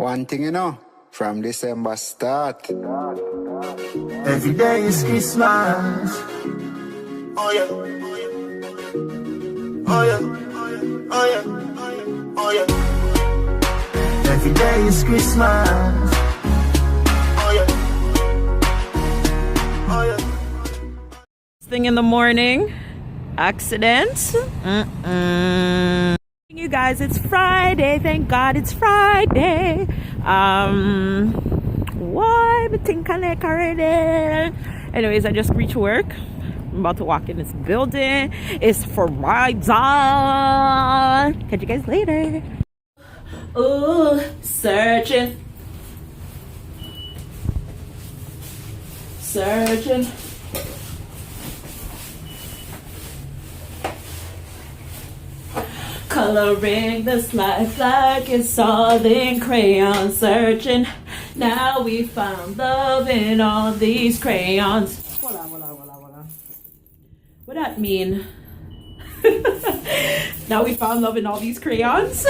One thing you know, from December start. Every day is Christmas. Oh yeah. Oh yeah. Oh yeah. Oh yeah. Every day is Christmas. Oh yeah. Oh yeah. Thing in the morning, accident. You guys, it's Friday. Thank God it's Friday. Why the thing connect already? Anyways, I just reached work. I'm about to walk in this building. It's Friday. Catch you guys later. Ooh, searching. Coloring this life like it's all in crayon. Searching, now we found love in all these crayons. Voila. What that mean? Now we found love in all these crayons.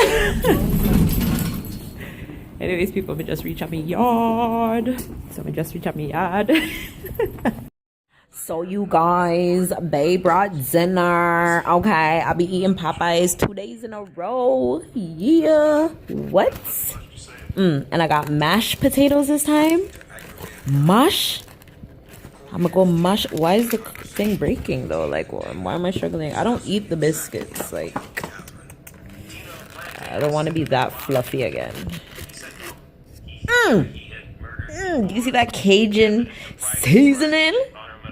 Anyways, people have just reached at me yard. So you guys, babe brought dinner. Okay, I'll be eating Popeyes 2 days in a row. Yeah. What? And I got mashed potatoes this time. Mush? I'm gonna go mush. Why is the thing breaking though? Like, why am I struggling? I don't eat the biscuits. Like, I don't want to be that fluffy again. Do you see that Cajun seasoning?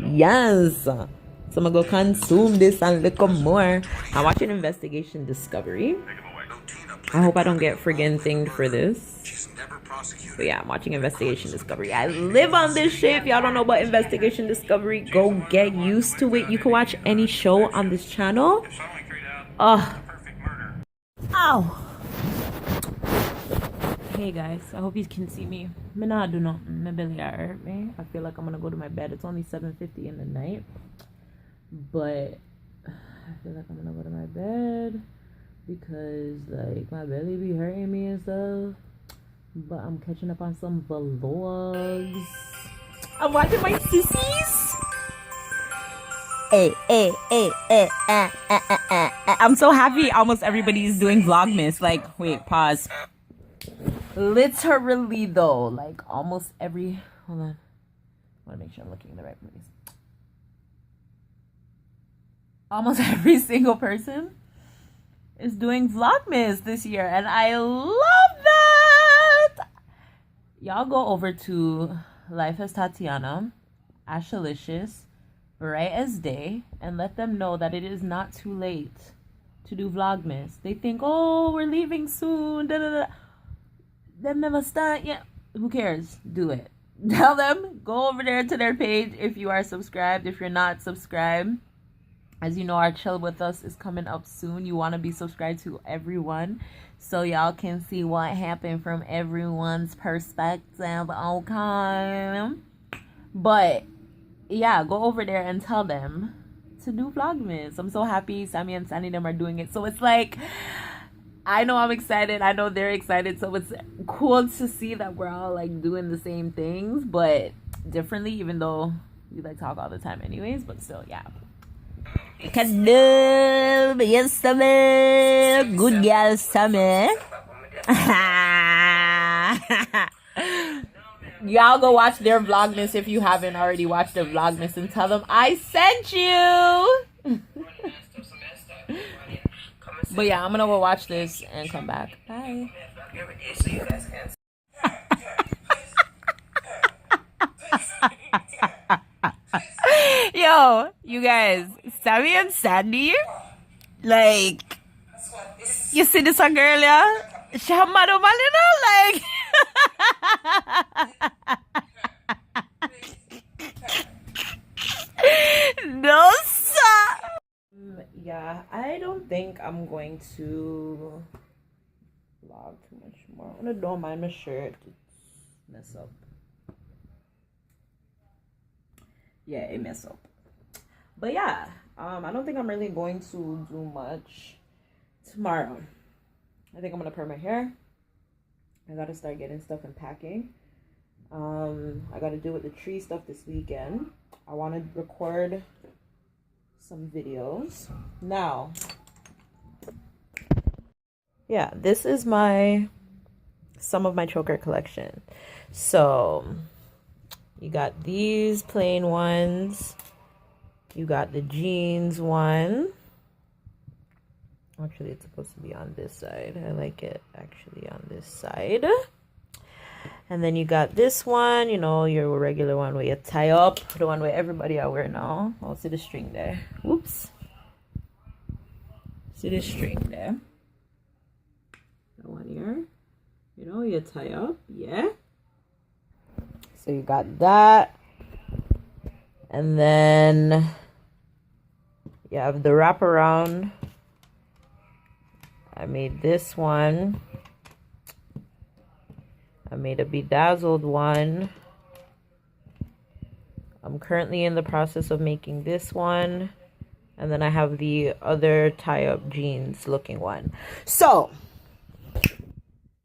Yes. So I'm gonna go consume this and look more. I'm watching Investigation Discovery. I hope I don't get friggin' thinged for this. But yeah, I'm watching Investigation Discovery. I live on this shit. If y'all don't know about Investigation Discovery, go get used to it. You can watch any show on this channel. Ow. Hey guys, I hope you can see me. Me not do nothing. My belly hurt me. I feel like I'm gonna go to my bed. It's only 7:50 in the night, but I feel like I'm gonna go to my bed because like my belly be hurting me and stuff. But I'm catching up on some vlogs. I'm watching my sissies. I'm so happy. Almost everybody's doing Vlogmas. Like, wait, pause. Literally though, like almost every, hold on, I want to make sure I'm looking in the right place. Almost every single person is doing Vlogmas this year, and I love that. Y'all go over to Life as Tatiana, Ashalicious, Right as Day, and let them know that it is not too late to do Vlogmas. They think, oh, we're leaving soon, Them never start yet. Who cares? Do it. Tell them, go over there to their page if you are subscribed. If you're not subscribed, as you know, our Chill With Us is coming up soon. You want to be subscribed to everyone so y'all can see what happened from everyone's perspective. Okay. But yeah, go over there and tell them to do Vlogmas. I'm so happy Sammy and Sandy them are doing it. So it's like, I know I'm excited. I know they're excited. So it's cool to see that we're all like doing the same things, but differently, even though we like talk all the time anyways, but still, yeah. Yes, summer. Good girl, summer. Y'all go watch their Vlogmas if you haven't already watched their Vlogmas and tell them I sent you. But yeah, I'm gonna go watch this and come back. Bye. Yo, you guys, Sammy and Sandy, like, you see this one girl, yeah? She have mad woman, you know, like. No, sir. Yeah, I don't think I'm going to vlog too much more. I'm gonna don't mind my shirt. It's mess up. Yeah, it mess up. But yeah, I don't think I'm really going to do much tomorrow. I think I'm gonna perm my hair I gotta start getting stuff and packing. I gotta do with the tree stuff this weekend. I want to record some videos. Now, yeah, this is some of my choker collection. So you got these plain ones. You got the jeans one. Actually, it's supposed to be on this side. I like it actually on this side. And then you got this one, you know, your regular one where you tie up. The one where everybody I wear now. Oh, see the string there. Whoops. See the string there. That one here. You know, you tie up. Yeah. So you got that. And then you have the wraparound. I made this one. I made a bedazzled one. I'm currently in the process of making this one. And then I have the other tie-up jeans looking one. So, do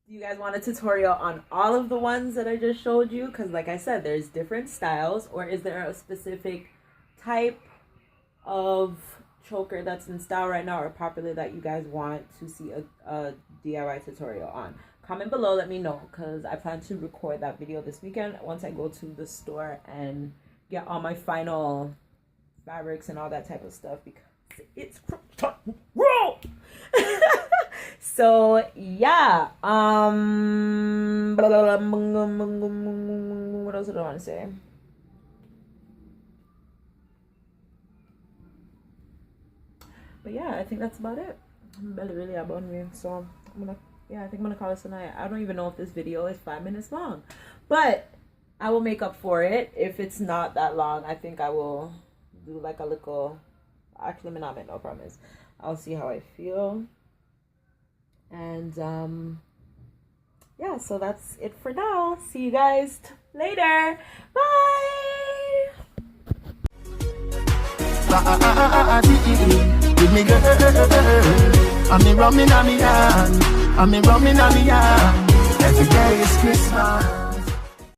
you guys want a tutorial on all of the ones that I just showed you? Because like I said, there's different styles. Or is there a specific type of choker that's in style right now or popular that you guys want to see a DIY tutorial on? Comment below, let me know, because I plan to record that video this weekend once I go to the store and get all my final fabrics and all that type of stuff, because it's raw. So yeah, what else did I want to say? But yeah, I think that's about it. I'm really about me, so I think I'm gonna call this a night. I don't even know if this video is 5 minutes long, but I will make up for it. If it's not that long, I think I will do like a little, actually I'm not make no promise. I'll see how I feel. And yeah, so that's it for now. See you guys later. Bye. Give me girl, I'm me rumming on me hand, I'm me rumming on me hand. Every day is Christmas.